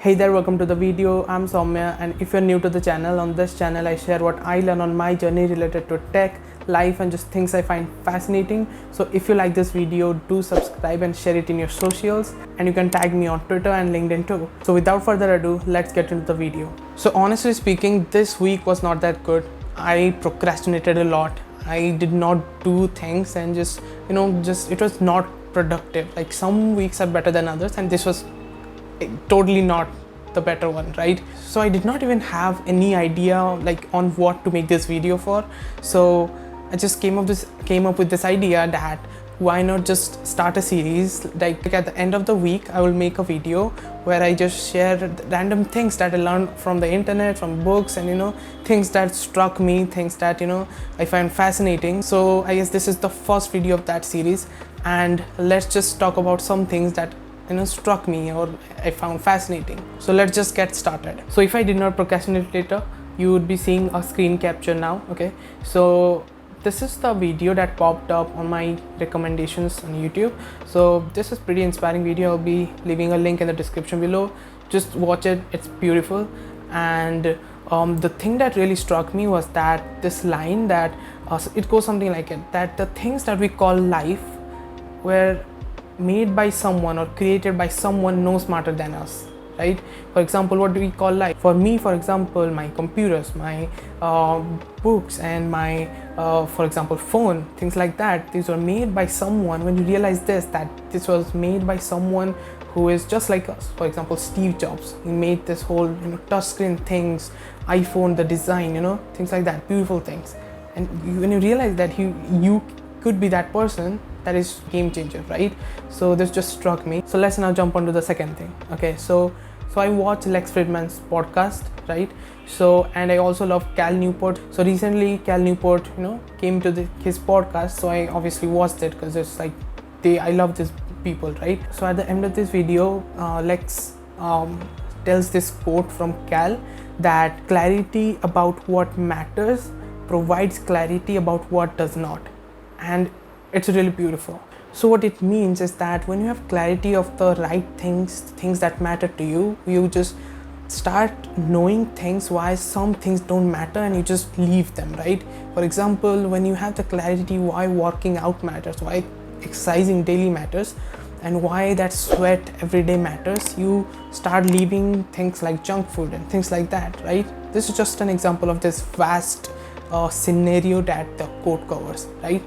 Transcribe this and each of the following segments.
Hey there, welcome to the video. I'm Soumya, and if you're new to the channel, on this channel I share what I learn on my journey related to tech, life and just things I find fascinating. So if you like this video, do subscribe and share it in your socials, and you can tag me on Twitter and LinkedIn too. So without further ado, let's get into the video. So honestly speaking, this week was not that good. I procrastinated a lot. I did not do things and just it was not productive. Like some weeks are better than others, and this was totally not the better one, right? So I did not even have any idea like on what to make this video for. So I just came up with this idea that why not just start a series. Like at the end of the week I will make a video where I just share random things that I learned from the internet, from books, and things that struck me, things that I find fascinating. So I guess this is the first video of that series, and let's just talk about some things that struck me or I found fascinating. So let's just get started. So if I did not procrastinate later, you would be seeing a screen capture now. Okay, so this is the video that popped up on my recommendations on YouTube. So this is pretty inspiring video. I'll be leaving a link in the description below. Just watch it, it's beautiful. And the thing that really struck me was that this line that it goes something like it, that the things that we call life were made by someone or created by someone no smarter than us, right? For example, what do we call life? For me, for example, my computers, my books, and my for example phone, things like that, these were made by someone. When you realize that this was made by someone who is just like us. For example, Steve Jobs, he made this whole touchscreen things, iPhone, the design, things like that, beautiful things. And when you realize that you could be that person, that is game changer, right? So this just struck me. So let's now jump on to the second thing. Okay, so I watch Lex Fridman's podcast, right? So, and I also love Cal Newport. So recently Cal Newport came to his podcast, so I obviously watched it because it's like I love these people, right? So at the end of this video, Lex tells this quote from Cal, that clarity about what matters provides clarity about what does not. And it's really beautiful. So what it means is that when you have clarity of the right things that matter to you, you just start knowing things why some things don't matter, and you just leave them, right? For example, when you have the clarity why working out matters, why exercising daily matters, and why that sweat every day matters, you start leaving things like junk food and things like that, right? This is just an example of this vast scenario that the quote covers, right?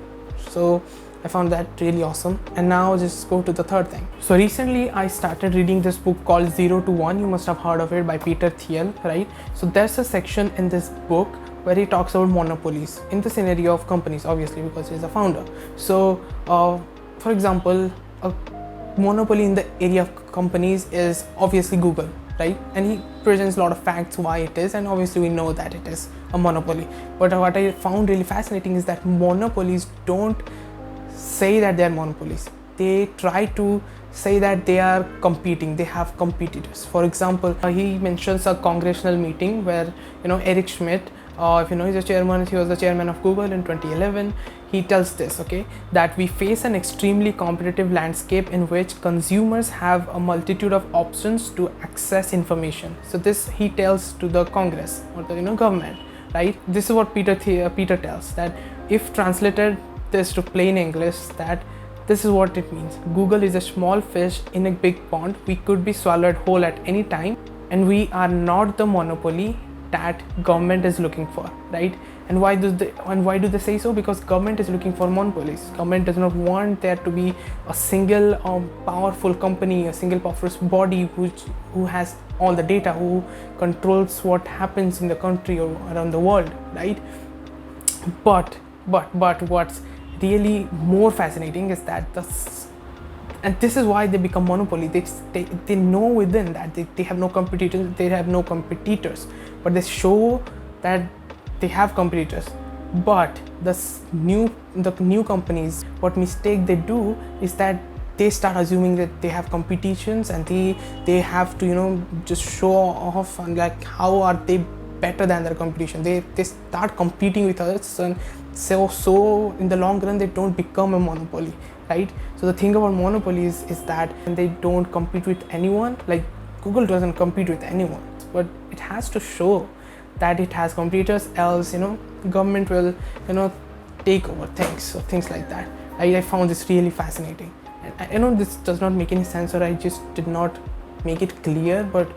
So I found that really awesome. And now just go to the third thing. So recently I started reading this book called 0 to 1. You must have heard of it, by Peter Thiel, right? So there's a section in this book where he talks about monopolies in the scenario of companies, obviously, because he's a founder. So for example, a monopoly in the area of companies is obviously Google, right? And he presents a lot of facts why it is, and obviously we know that it is a monopoly. But what I found really fascinating is that monopolies don't say that they are monopolies. They try to say that they are competing, they have competitors. For example, he mentions a congressional meeting where Eric Schmidt, if he's a chairman, he was the chairman of Google in 2011. He tells this, okay, that we face an extremely competitive landscape in which consumers have a multitude of options to access information. So this he tells to the Congress or the government, right? This is what Peter tells, that if translated this to plain English, that this is what it means. Google is a small fish in a big pond. We could be swallowed whole at any time, and we are not the monopoly that government is looking for, right? And why do they say so? Because government is looking for monopolies. Government does not want there to be a single powerful company, a single powerful body who has all the data, who controls what happens in the country or around the world, right? But what's really more fascinating is that and this is why they become monopoly. They know within that they have no competitors, but they show that they have competitors. But the new companies, what mistake they do is that they start assuming that they have competitions, and they have to just show off, and like how are they better than their competition. They start competing with others, and so in the long run they don't become a monopoly, right? So the thing about monopolies is that they don't compete with anyone. Like Google doesn't compete with anyone, but it has to show that it has competitors, else government will take over things or things like that. I found this really fascinating, and I know this does not make any sense, or I just did not make it clear, but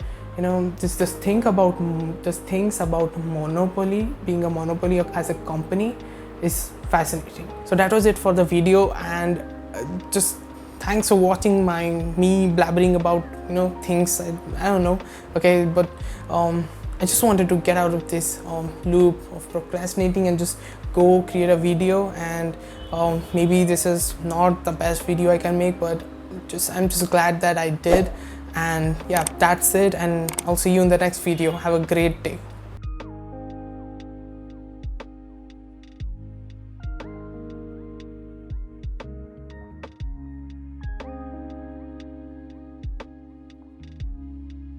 just things about monopoly, being a monopoly as a company is fascinating. So that was it for the video, and just thanks for watching me blabbering about things. I don't know, okay, but I just wanted to get out of this loop of procrastinating and just go create a video. And maybe this is not the best video I can make, but I'm just glad that I did. And yeah, that's it, and I'll see you in the next video. Have a great day.